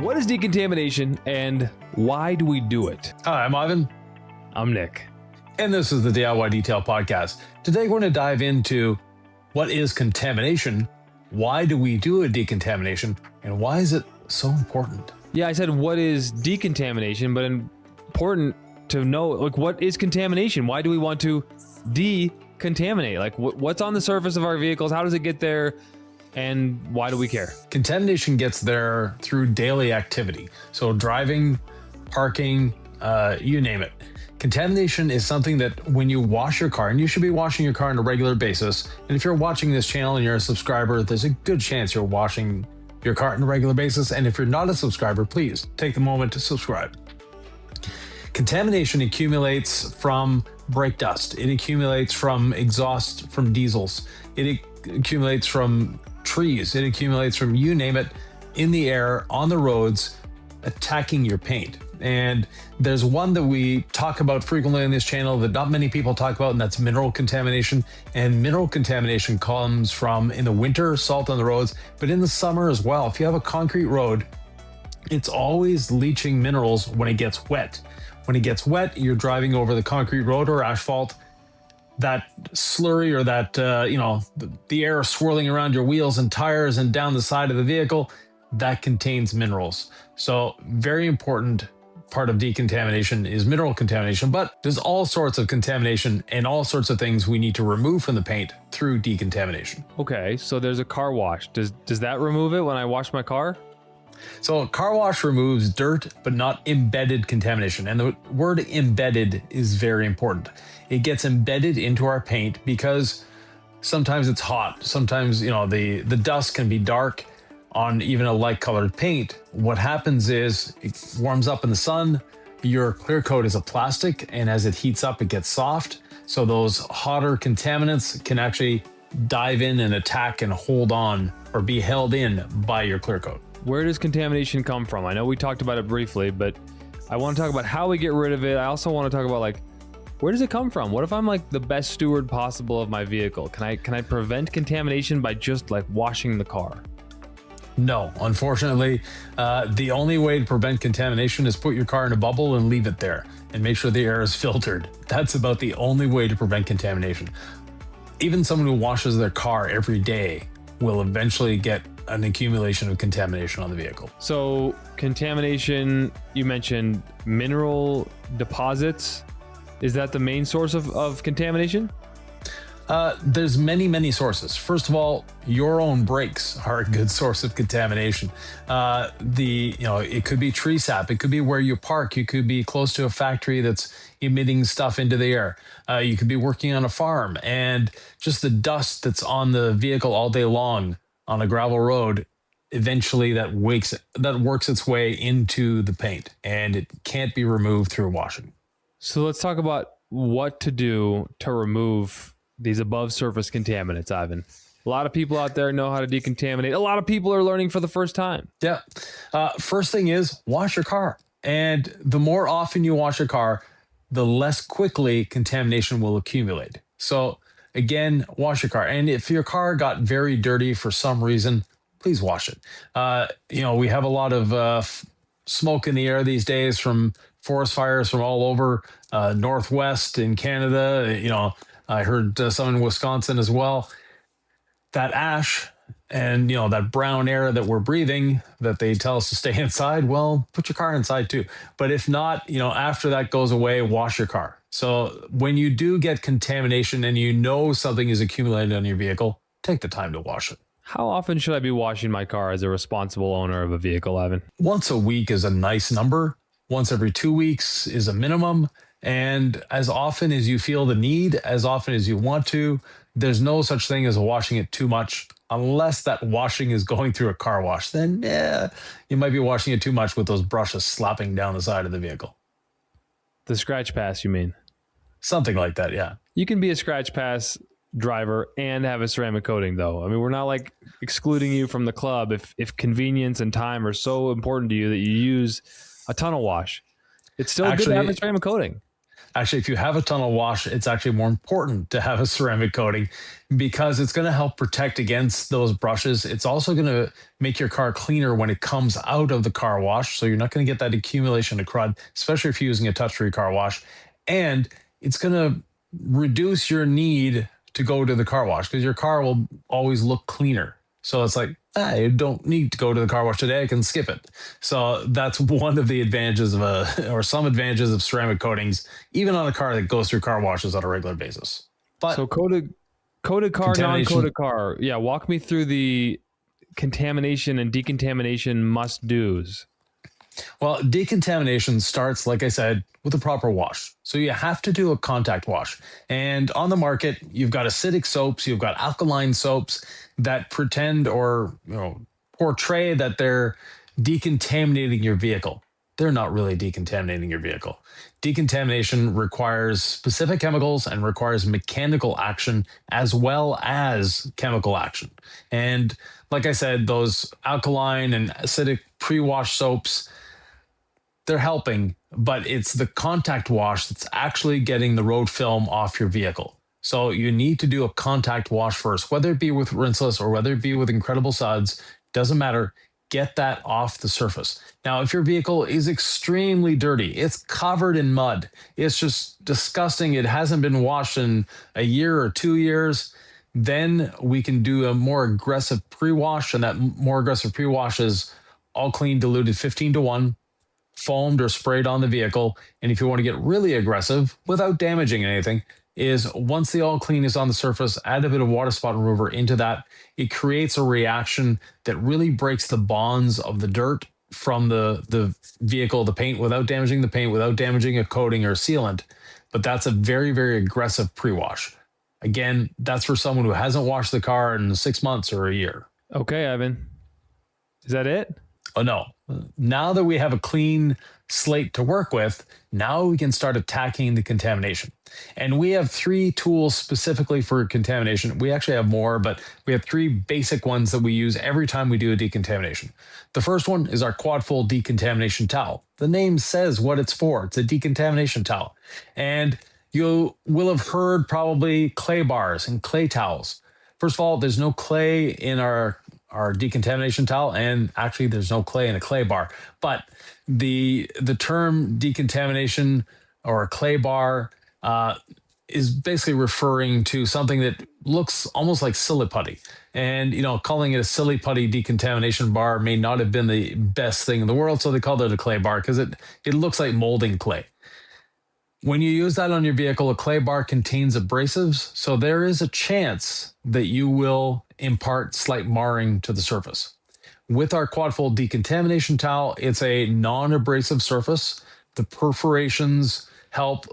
What is decontamination and why do we do it? Hi, I'm Ivan. I'm Nick. And this is the DIY Detail Podcast. Today we're going to dive into what is contamination, why do we do a decontamination, and why is it so important? Yeah, I said what is decontamination, but important to know, like, what is contamination? Why do we want to decontaminate? Like, what's on the surface of our vehicles? How does it get there? And why do we care? Contamination gets there through daily activity. So driving, parking, you name it. Contamination is something that when you wash your car, and you should be washing your car on a regular basis. And if you're watching this channel and you're a subscriber, there's a good chance you're washing your car on a regular basis. And if you're not a subscriber, please take the moment to subscribe. Contamination accumulates from brake dust. It accumulates from exhaust from diesels. It accumulates from trees. It accumulates from, you name it, in the air, on the roads, attacking your paint. And there's one that we talk about frequently on this channel that not many people talk about, and that's mineral contamination. And mineral contamination comes from, in the winter, salt on the roads, but in the summer as well. If you have a concrete road, it's always leaching minerals when it gets wet. When it gets wet, you're driving over the concrete road or asphalt. That slurry or that, the air swirling around your wheels and tires and down the side of the vehicle, that contains minerals. So very important part of decontamination is mineral contamination, but there's all sorts of contamination and all sorts of things we need to remove from the paint through decontamination. Okay, so there's a car wash. Does that remove it when I wash my car? So a car wash removes dirt, but not embedded contamination. And the word embedded is very important. It gets embedded into our paint because sometimes it's hot. Sometimes, the dust can be dark on even a light colored paint. What happens is it warms up in the sun. Your clear coat is a plastic, and as it heats up, it gets soft. So those hotter contaminants can actually dive in and attack and hold on or be held in by your clear coat. Where does contamination come from? I know we talked about it briefly, but I want to talk about how we get rid of it. I also want to talk about, where does it come from? What if I'm the best steward possible of my vehicle? Can I prevent contamination by just washing the car? No, unfortunately, the only way to prevent contamination is put your car in a bubble and leave it there and make sure the air is filtered. That's about the only way to prevent contamination. Even someone who washes their car every day will eventually get an accumulation of contamination on the vehicle. So contamination, you mentioned mineral deposits. Is that the main source of contamination? There's many sources. First of all, your own brakes are a good source of contamination. It could be tree sap. It could be where you park. You could be close to a factory that's emitting stuff into the air. You could be working on a farm, and just the dust that's on the vehicle all day long on a gravel road, eventually that works its way into the paint, and it can't be removed through washing. So let's talk about what to do to remove these above surface contaminants, Ivan. A lot of people out there know how to decontaminate. A lot of people are learning for the first time. Yeah. First thing is wash your car. And the more often you wash your car, the less quickly contamination will accumulate. So again, wash your car. And if your car got very dirty for some reason, please wash it. We have a lot of smoke in the air these days from forest fires from all over Northwest in Canada. I heard some in Wisconsin as well. That ash and, that brown air that we're breathing that they tell us to stay inside, well, put your car inside too. But if not, after that goes away, wash your car. So when you do get contamination and something is accumulated on your vehicle, take the time to wash it. How often should I be washing my car as a responsible owner of a vehicle, Ivan? Once a week is a nice number. Once every 2 weeks is a minimum. And as often as you feel the need, as often as you want to, there's no such thing as washing it too much, unless that washing is going through a car wash. Then, you might be washing it too much with those brushes slapping down the side of the vehicle. The scratch pass, you mean? Something like that, yeah. You can be a scratch pass driver and have a ceramic coating, though. I mean, we're not excluding you from the club if convenience and time are so important to you that you use a tunnel wash. It's still good to have a ceramic coating. Actually, if you have a tunnel wash, it's actually more important to have a ceramic coating because it's going to help protect against those brushes. It's also going to make your car cleaner when it comes out of the car wash. So you're not going to get that accumulation of crud, especially if you're using a touch-free car wash. And it's going to reduce your need to go to the car wash because your car will always look cleaner. So it's like, I don't need to go to the car wash today. I can skip it. So that's one of the advantages of or some advantages of ceramic coatings, even on a car that goes through car washes on a regular basis. But so coated car, non-coated car. Yeah, walk me through the contamination and decontamination must-dos. Well, decontamination starts, like I said, with a proper wash. So you have to do a contact wash. And on the market, you've got acidic soaps, you've got alkaline soaps that pretend or portray that they're decontaminating your vehicle. They're not really decontaminating your vehicle. Decontamination requires specific chemicals and requires mechanical action as well as chemical action. And like I said, those alkaline and acidic pre-wash soaps, they're helping, but it's the contact wash that's actually getting the road film off your vehicle. So you need to do a contact wash first, whether it be with rinseless or whether it be with incredible suds, doesn't matter. Get that off the surface. Now, if your vehicle is extremely dirty, it's covered in mud, it's just disgusting, it hasn't been washed in a year or 2 years, then we can do a more aggressive pre-wash, and that more aggressive pre-wash is all clean diluted 15-to-1, foamed or sprayed on the vehicle. And if you want to get really aggressive without damaging anything, is once the all clean is on the surface, add a bit of water spot remover into that. It creates a reaction that really breaks the bonds of the dirt from the vehicle, the paint, without damaging the paint, without damaging a coating or sealant. But that's a very, very aggressive pre-wash. Again, that's for someone who hasn't washed the car in 6 months or a year. Okay, Ivan. Is that it? Oh, no. Now that we have a clean slate to work with, now we can start attacking the contamination. And we have 3 tools specifically for contamination. We actually have more, but we have 3 basic ones that we use every time we do a decontamination. The first one is our quad-fold decontamination towel. The name says what it's for. It's a decontamination towel. And you will have heard probably clay bars and clay towels. First of all, there's no clay in our decontamination towel, and actually there's no clay in a clay bar. But the term decontamination or a clay bar is basically referring to something that looks almost like silly putty. And, calling it a silly putty decontamination bar may not have been the best thing in the world, so they called it a clay bar because it looks like molding clay. When you use that on your vehicle, a clay bar contains abrasives, so there is a chance that you will impart slight marring to the surface. With our quad-fold decontamination towel, it's a non-abrasive surface. The perforations help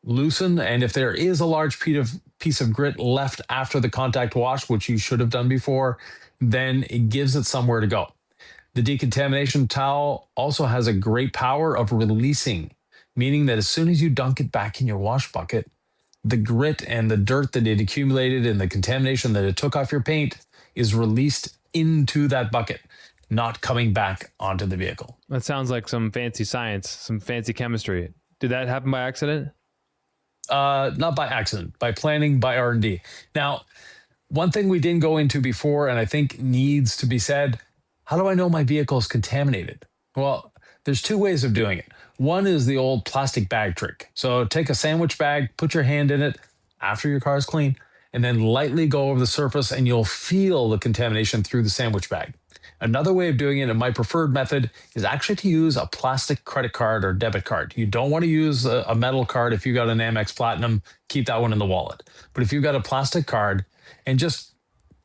loosen, and if there is a large piece of grit left after the contact wash, which you should have done before, then it gives it somewhere to go. The decontamination towel also has a great power of releasing, meaning that as soon as you dunk it back in your wash bucket, the grit and the dirt that it accumulated and the contamination that it took off your paint is released into that bucket, not coming back onto the vehicle. That sounds like some fancy science, some fancy chemistry. Did that happen by accident? Not by accident, by planning, by R&D. Now, one thing we didn't go into before, and I think needs to be said, how do I know my vehicle is contaminated? Well, there's 2 ways of doing it. One is the old plastic bag trick. So take a sandwich bag, put your hand in it after your car is clean, and then lightly go over the surface and you'll feel the contamination through the sandwich bag. Another way of doing it, and my preferred method, is actually to use a plastic credit card or debit card. You don't want to use a metal card. If you got an Amex Platinum, keep that one in the wallet. But if you've got a plastic card, and just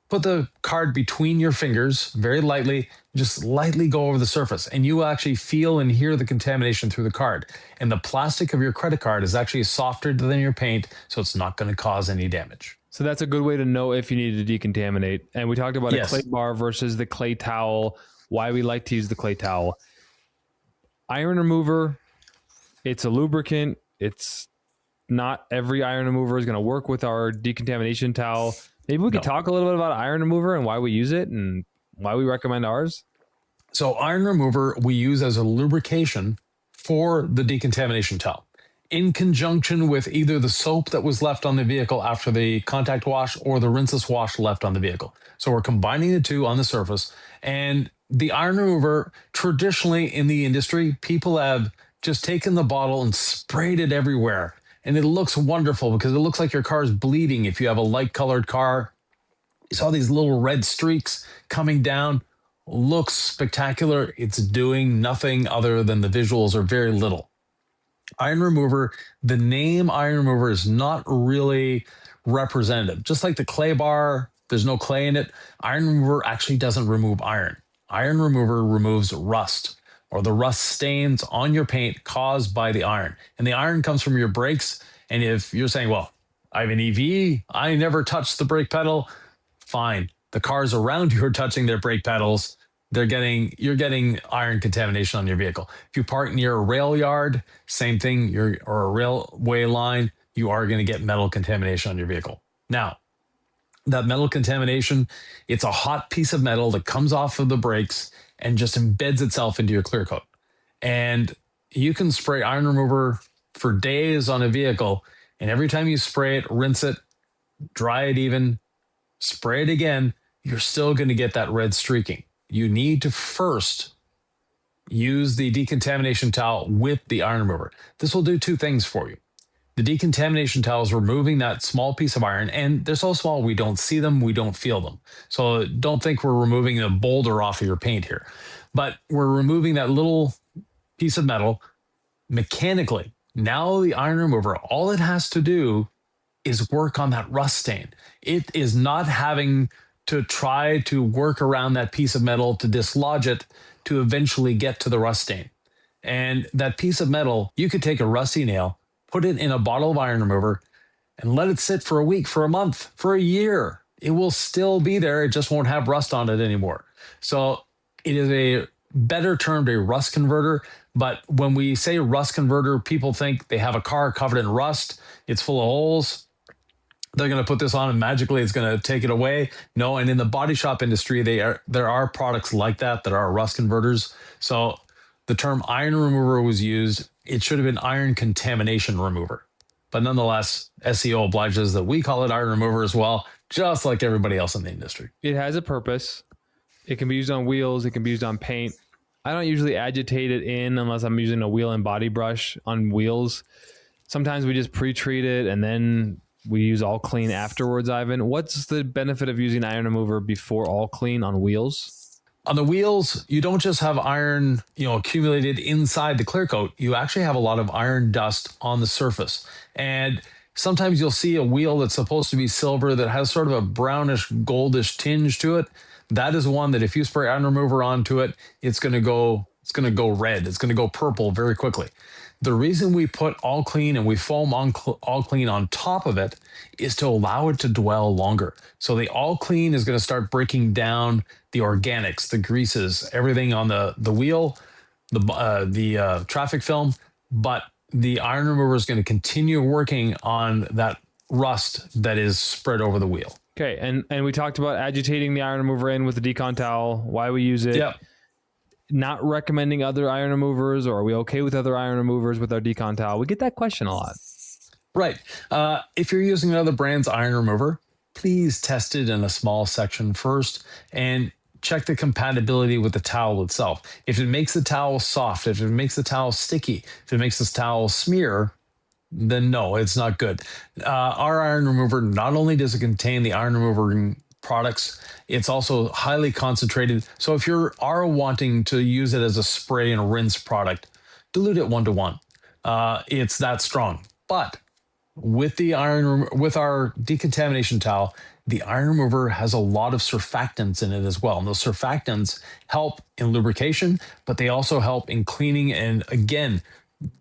put the card between your fingers very lightly, just lightly go over the surface, and you will actually feel and hear the contamination through the card. And the plastic of your credit card is actually softer than your paint, so it's not going to cause any damage. So that's a good way to know if you need to decontaminate. And we talked about a clay bar versus the clay towel, why we like to use the clay towel. Iron remover, it's a lubricant. It's not every iron remover is going to work with our decontamination towel. Maybe we could talk a little bit about iron remover and why we use it and why we recommend ours. So iron remover we use as a lubrication for the decontamination towel. in conjunction with either the soap that was left on the vehicle after the contact wash or the rinseless wash left on the vehicle. So we're combining the two on the surface. And the iron remover, traditionally in the industry, people have just taken the bottle and sprayed it everywhere. And it looks wonderful because it looks like your car is bleeding. If you have a light colored car, you saw these little red streaks coming down. Looks spectacular. It's doing nothing other than the visuals are very little. Iron remover, the name iron remover is not really representative. Just like the clay bar, there's no clay in it. Iron remover actually doesn't remove iron. Iron remover removes rust or the rust stains on your paint caused by the iron. And the iron comes from your brakes. And if you're saying, well, I have an EV, I never touched the brake pedal, fine. The cars around you are touching their brake pedals. You're getting iron contamination on your vehicle. If you park near a rail yard, same thing, or a railway line, you are going to get metal contamination on your vehicle. Now, that metal contamination, it's a hot piece of metal that comes off of the brakes and just embeds itself into your clear coat. And you can spray iron remover for days on a vehicle, and every time you spray it, rinse it, dry it even, spray it again, you're still going to get that red streaking. You need to first use the decontamination towel with the iron remover. This will do two things for you. The decontamination towel is removing that small piece of iron, and they're so small we don't see them, we don't feel them. So don't think we're removing a boulder off of your paint here. But we're removing that little piece of metal mechanically. Now the iron remover, all it has to do is work on that rust stain. It is not having to try to work around that piece of metal to dislodge it to eventually get to the rust stain. And that piece of metal, you could take a rusty nail, put it in a bottle of iron remover, and let it sit for a week, for a month, for a year. It will still be there. It just won't have rust on it anymore. So it is a better termed a rust converter. But when we say rust converter, people think they have a car covered in rust. It's full of holes. They're going to put this on and magically it's going to take it away. No, and in the body shop industry, there are products like that are rust converters. So the term iron remover was used. It should have been iron contamination remover. But nonetheless, SEO obliges that we call it iron remover as well, just like everybody else in the industry. It has a purpose. It can be used on wheels. It can be used on paint. I don't usually agitate it in unless I'm using a wheel and body brush on wheels. Sometimes we just pre-treat it and then we use all clean afterwards, Ivan. What's the benefit of using iron remover before all clean on wheels? On the wheels, you don't just have iron, accumulated inside the clear coat. You actually have a lot of iron dust on the surface. And sometimes you'll see a wheel that's supposed to be silver that has sort of a brownish, goldish tinge to it. That is one that if you spray iron remover onto it, it's going to go red. It's going to go purple very quickly. The reason we put all clean and we foam on all clean on top of it is to allow it to dwell longer. So the all clean is going to start breaking down the organics, the greases, everything on the wheel, the traffic film, but the iron remover is going to continue working on that rust that is spread over the wheel. Okay, and we talked about agitating the iron remover in with the decon towel, why we use it. Yep. Not recommending other iron removers, or are we okay with other iron removers with our decon towel? We get that question a lot. Right. If you're using another brand's iron remover, please test it in a small section first and check the compatibility with the towel itself. If it makes the towel soft, if it makes the towel sticky, if it makes this towel smear, then no, it's not good. Our iron remover, not only does it contain the iron remover products, it's also highly concentrated. So if you are wanting to use it as a spray and rinse product, dilute it 1-to-1. It's that strong. But with our decontamination towel, the iron remover has a lot of surfactants in it as well. And those surfactants help in lubrication, but they also help in cleaning and, again,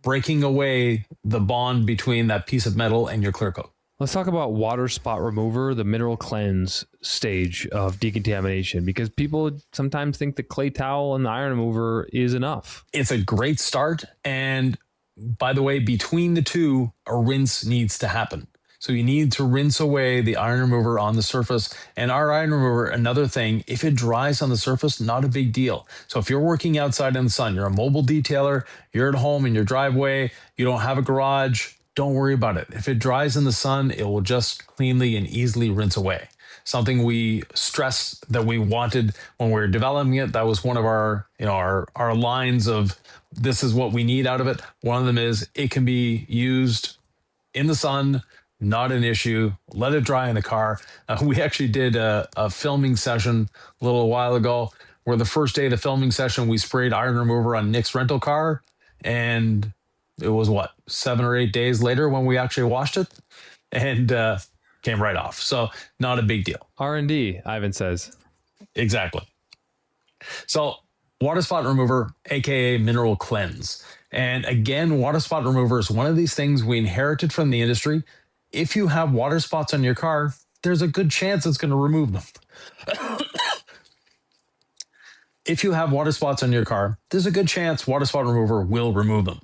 breaking away the bond between that piece of metal and your clear coat. Let's talk about water spot remover, the mineral cleanse stage of decontamination, because people sometimes think the clay towel and the iron remover is enough. It's a great start. And by the way, between the two, a rinse needs to happen. So you need to rinse away the iron remover on the surface. And our iron remover, another thing, if it dries on the surface, not a big deal. So if you're working outside in the sun, you're a mobile detailer, you're at home in your driveway, you don't have a garage, don't worry about it. If it dries in the sun, it will just cleanly and easily rinse away. Something we stressed that we wanted when we were developing it. That was one of our, our lines of this is what we need out of it. One of them is it can be used in the sun, not an issue. Let it dry in the car. We actually did a filming session a little while ago where the first day of the filming session, we sprayed iron remover on Nick's rental car. And it was 7 or 8 days later when we actually washed it and came right off. So not a big deal. R&D, Ivan says. Exactly. So water spot remover, AKA mineral cleanse. And again, water spot remover is one of these things we inherited from the industry. If you have water spots on your car, there's a good chance it's going to remove them. If you have water spots on your car, there's a good chance water spot remover will remove them,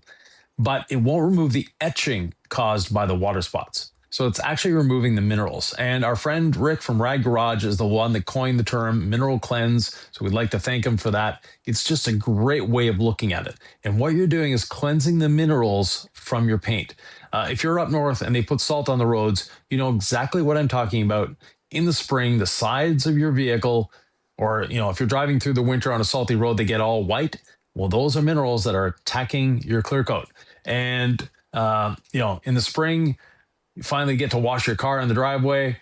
but it won't remove the etching caused by the water spots. So it's actually removing the minerals. And our friend Rick from Rag Garage is the one that coined the term mineral cleanse. So we'd like to thank him for that. It's just a great way of looking at it. And what you're doing is cleansing the minerals from your paint. If you're up north and they put salt on the roads, you know exactly what I'm talking about. In the spring, the sides of your vehicle, or if you're driving through the winter on a salty road, they get all white. Well, those are minerals that are attacking your clear coat. And in the spring, you finally get to wash your car in the driveway.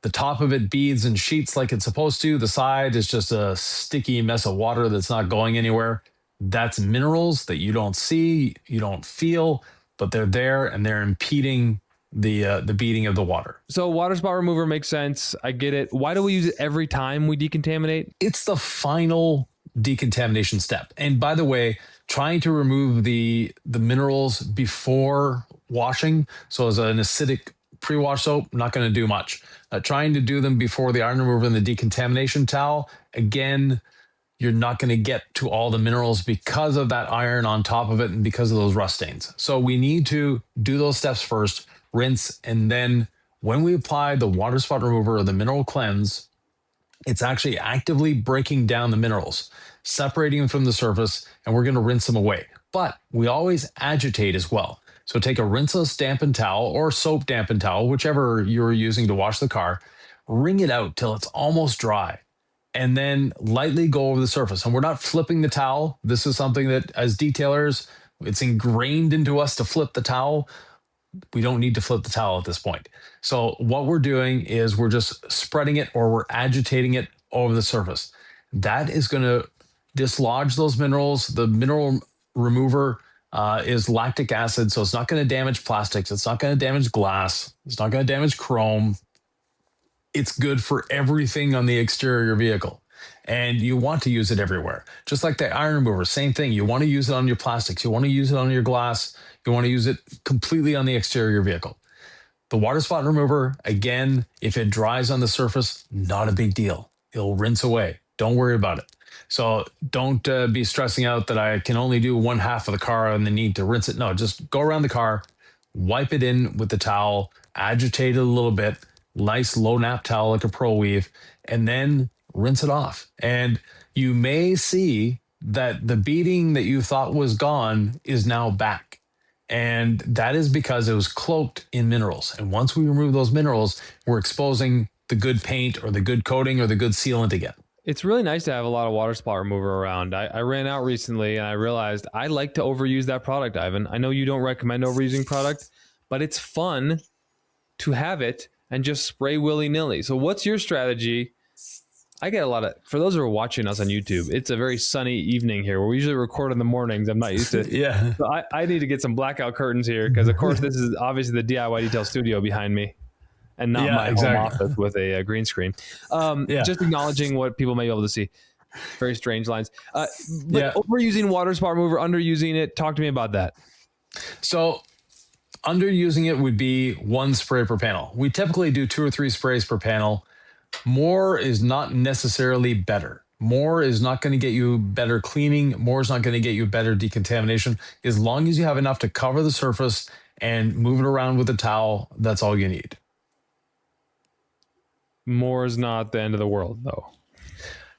The top of it beads and sheets like it's supposed to. The side is just a sticky mess of water that's not going anywhere. That's minerals that you don't see, you don't feel, but they're there and they're impeding the beating of the water. So water spot remover makes sense. I get it. Why do we use it every time we decontaminate? It's the final decontamination step. And by the way, trying to remove the minerals before washing, so as an acidic pre-wash soap, not going to do much. Trying to do them before the iron remover and the decontamination towel, again, you're not going to get to all the minerals because of that iron on top of it and because of those rust stains. So we need to do those steps first, rinse, and then when we apply the water spot remover or the mineral cleanse, it's actually actively breaking down the minerals, separating them from the surface, and we're going to rinse them away. But we always agitate as well. So take a rinseless dampened towel or soap dampened towel, whichever you're using to wash the car, wring it out till it's almost dry, and then lightly go over the surface. And we're not flipping the towel. This is something that as detailers, it's ingrained into us to flip the towel. We don't need to flip the towel at this point. So what we're doing is we're just spreading it or we're agitating it over the surface. That is going to dislodge those minerals. The mineral remover is lactic acid, so it's not going to damage plastics. It's not going to damage glass. It's not going to damage chrome. It's good for everything on the exterior of your vehicle. And you want to use it everywhere. Just like the iron remover, same thing. You want to use it on your plastics. You want to use it on your glass. You want to use it completely on the exterior of your vehicle. The water spot remover, again, if it dries on the surface, not a big deal. It'll rinse away. Don't worry about it. So don't be stressing out that I can only do one half of the car and the need to rinse it. No, just go around the car, wipe it in with the towel, agitate it a little bit, nice low nap towel like a Pro Weave, and then rinse it off. And you may see that the beading that you thought was gone is now back. And that is because it was cloaked in minerals. And once we remove those minerals, we're exposing the good paint or the good coating or the good sealant again. It's really nice to have a lot of water spot remover around. I ran out recently and I realized I like to overuse that product, Ivan. I know you don't recommend overusing product, but it's fun to have it and just spray willy-nilly. So what's your strategy? I get a lot of, for those who are watching us on YouTube, it's a very sunny evening here where we usually record in the mornings. I'm not used to it. Yeah. So I need to get some blackout curtains here because, of course, this is obviously the DIY Detail studio behind me and not my home office with a green screen. Just acknowledging what people may be able to see. Very strange lines. Overusing water spot remover, underusing it. Talk to me about that. So underusing it would be one spray per panel. We typically do 2 or 3 sprays per panel. More is not necessarily better. More is not going to get you better cleaning. More is not going to get you better decontamination. As long as you have enough to cover the surface and move it around with a towel. That's all you need. More is not the end of the world, though.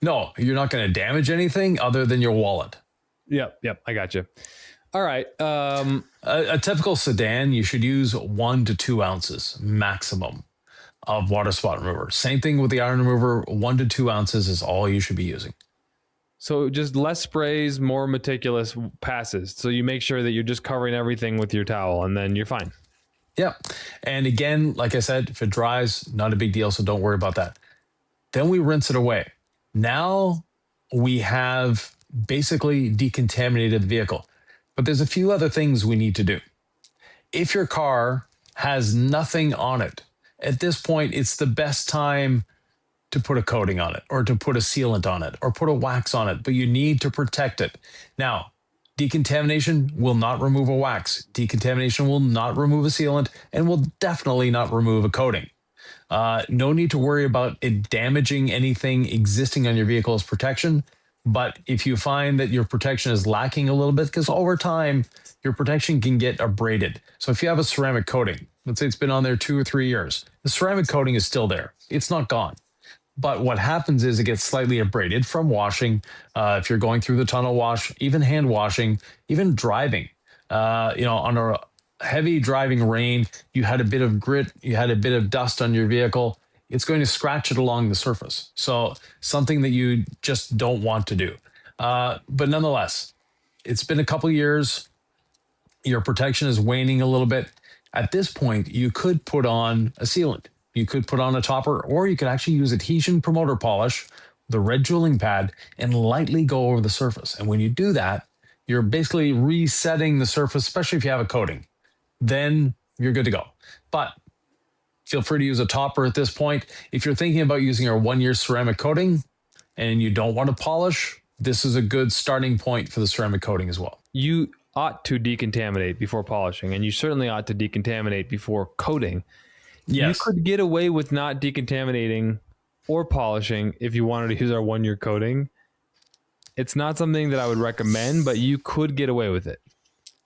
No, you're not going to damage anything other than your wallet. Yep. I got you. All right. A typical sedan, you should use 1 to 2 ounces maximum of water spot remover. Same thing with the iron remover. 1 to 2 ounces is all you should be using. So just less sprays, more meticulous passes. So you make sure that you're just covering everything with your towel, and then you're fine. Yeah. And again, like I said, if it dries, not a big deal. So don't worry about that. Then we rinse it away. Now we have basically decontaminated the vehicle. But there's a few other things we need to do. If your car has nothing on it, at this point, it's the best time to put a coating on it or to put a sealant on it or put a wax on it, but you need to protect it. Now, decontamination will not remove a wax. Decontamination will not remove a sealant and will definitely not remove a coating. No need to worry about it damaging anything existing on your vehicle as protection. But if you find that your protection is lacking a little bit, because over time, your protection can get abraded. So if you have a ceramic coating, let's say it's been on there 2 or 3 years, the ceramic coating is still there. It's not gone. But what happens is it gets slightly abraded from washing. If you're going through the tunnel wash, even hand washing, even driving, on a heavy driving rain, you had a bit of grit, you had a bit of dust on your vehicle, it's going to scratch it along the surface. So something that you just don't want to do. But nonetheless, it's been a couple years. Your protection is waning a little bit. At this point, you could put on a sealant. You could put on a topper, or you could actually use adhesion promoter polish, the red jeweling pad, and lightly go over the surface. And when you do that, you're basically resetting the surface, especially if you have a coating. Then you're good to go. But feel free to use a topper at this point. If you're thinking about using our 1-year ceramic coating and you don't want to polish, this is a good starting point for the ceramic coating as well. You ought to decontaminate before polishing, and you certainly ought to decontaminate before coating. Yes. You could get away with not decontaminating or polishing if you wanted to use our 1-year coating. It's not something that I would recommend, but you could get away with it.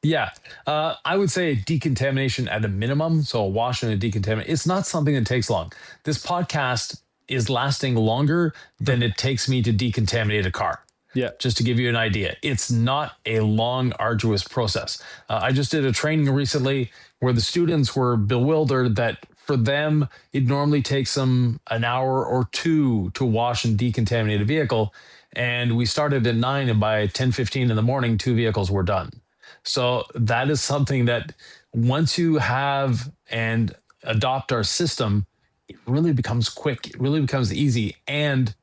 Yeah, I would say decontamination at a minimum. So a wash and a decontaminate. It's not something that takes long. This podcast is lasting longer than it takes me to decontaminate a car. Yeah. Just to give you an idea, it's not a long, arduous process. I just did a training recently where the students were bewildered that for them, it normally takes them an hour or 2 to wash and decontaminate a vehicle. And we started at 9, and by 10:15 in the morning, 2 vehicles were done. So that is something that once you have and adopt our system, it really becomes quick. It really becomes easy and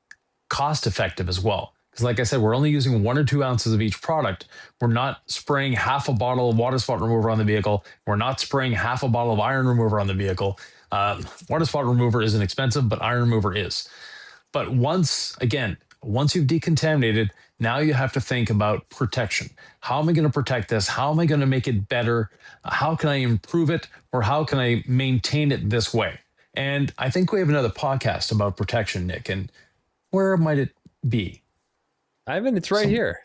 cost effective as well. Because like I said, we're only using 1 or 2 ounces of each product. We're not spraying half a bottle of water spot remover on the vehicle. We're not spraying half a bottle of iron remover on the vehicle. Water spot remover isn't expensive, but iron remover is. But once you've decontaminated, now you have to think about protection. How am I going to protect this? How am I going to make it better? How can I improve it? Or how can I maintain it this way? And I think we have another podcast about protection, Nick. And where might it be? Ivan, it's right here.